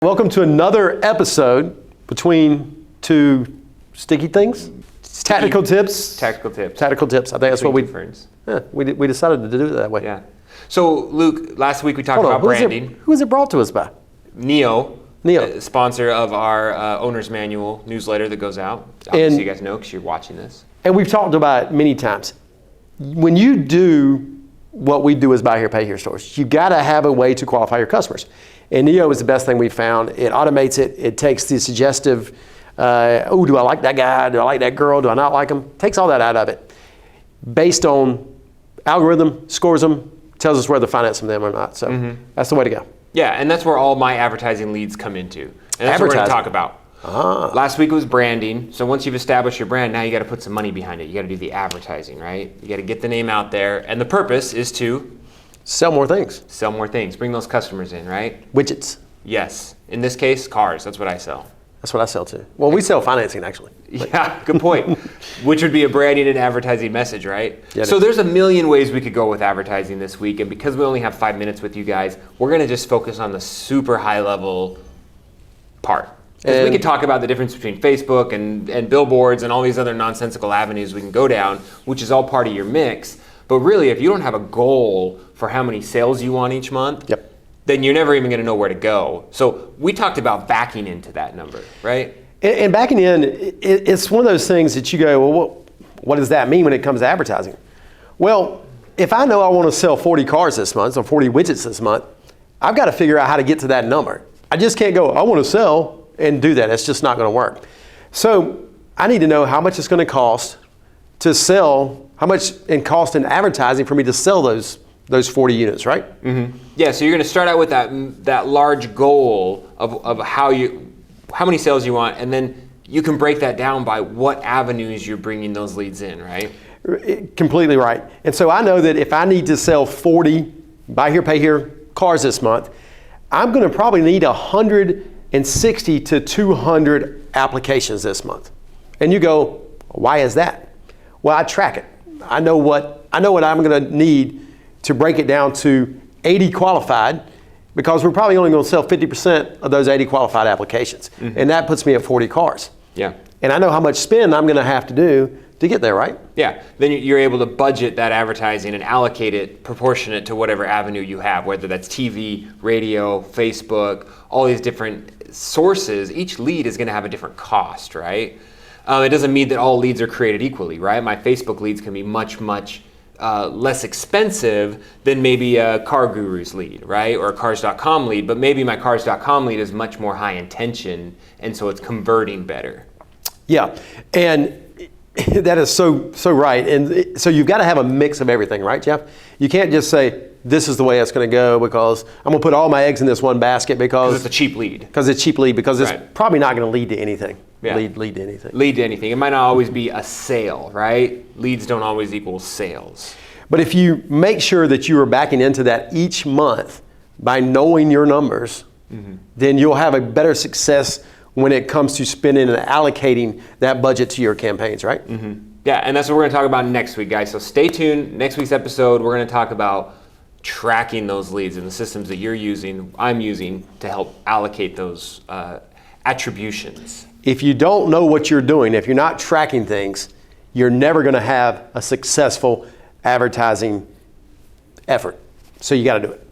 Welcome to another episode between two sticky things. Tactical tips. Tactical tips. Tactical tips. I think that's what we decided to do it that way. Yeah. So Luke, last week we talked about branding. Who is it brought to us by? Neo, sponsor of our owner's manual newsletter that goes out. Obviously, you guys know because you're watching this. And we've talked about it many times. When you do what we do as buy here, pay here stores, you got to have a way to qualify your customers. And Neo is the best thing we found. It automates it. It takes the suggestive, do I like that guy? Do I like that girl? Do I not like them? Takes all that out of it. Based on algorithm, scores them, tells us whether to finance them or not. So that's the way to go. Yeah, and that's where all my advertising leads come into. And that's what we're going to talk about. Last week was branding. So once you've established your brand, now you got to put some money behind it. You got to do the advertising, right? You got to get the name out there. And the purpose is to sell more things. Sell more things. Bring those customers in, right? Widgets. Yes. In this case, cars. That's what I sell. That's what I sell too. Well, we sell financing actually. Yeah, good point. Which would be a branding and advertising message, right? Yeah, so there's a million ways we could go with advertising this week. And because we only have 5 minutes with you guys, we're going to just focus on the super high level part. Because we could talk about the difference between Facebook and billboards and all these other nonsensical avenues we can go down, which is all part of your mix. But really, if you don't have a goal for how many sales you want each month, then you're never even going to know where to go. So we talked about backing into that number, right? And backing in, it's one of those things that you go, well, what does that mean when it comes to advertising? Well, if I know I want to sell 40 cars this month or 40 widgets this month, I've got to figure out how to get to that number. I just can't go, I want to sell and do that. It's just not going to work. So I need to know how much it's going to cost to sell, how much in cost in advertising for me to sell those 40 units, right? Yeah, so you're going to start out with that large goal of how many sales you want, and then you can break that down by what avenues you're bringing those leads in, right? Completely right. And so I know that if I need to sell 40 buy here, pay here cars this month, I'm going to probably need 160 to 200 applications this month. And you go, why is that? Well, I track it. I know what I'm going to need to break it down to 80 qualified, because we're probably only going to sell 50% of those 80 qualified applications. And that puts me at 40 cars. Yeah. And I know how much spend I'm going to have to do to get there, right? Yeah. Then you're able to budget that advertising and allocate it proportionate to whatever avenue you have, whether that's TV, radio, Facebook, all these different sources. Each lead is going to have a different cost, right? It doesn't mean that all leads are created equally, right? My Facebook leads can be much less expensive than maybe a Car Guru's lead, right? Or a Cars.com lead, but maybe my Cars.com lead is much more high intention, and so it's converting better. Yeah, and that is so right. And so you've got to have a mix of everything, right, Jeff? You can't just say, this is the way it's going to go because I'm going to put all my eggs in this one basket because it's a cheap lead. Because it's cheap lead, because it's probably not going to lead to anything. Yeah. Lead to anything. Lead to anything. It might not always be a sale, right? Leads don't always equal sales. But if you make sure that you are backing into that each month by knowing your numbers, then you'll have a better success when it comes to spending and allocating that budget to your campaigns, right? Yeah, and that's what we're going to talk about next week, guys. So stay tuned. Next week's episode, we're going to talk about tracking those leads and the systems that you're using, I'm using to help allocate those attributions. If you don't know what you're doing, if you're not tracking things, you're never going to have a successful advertising effort. So you got to do it.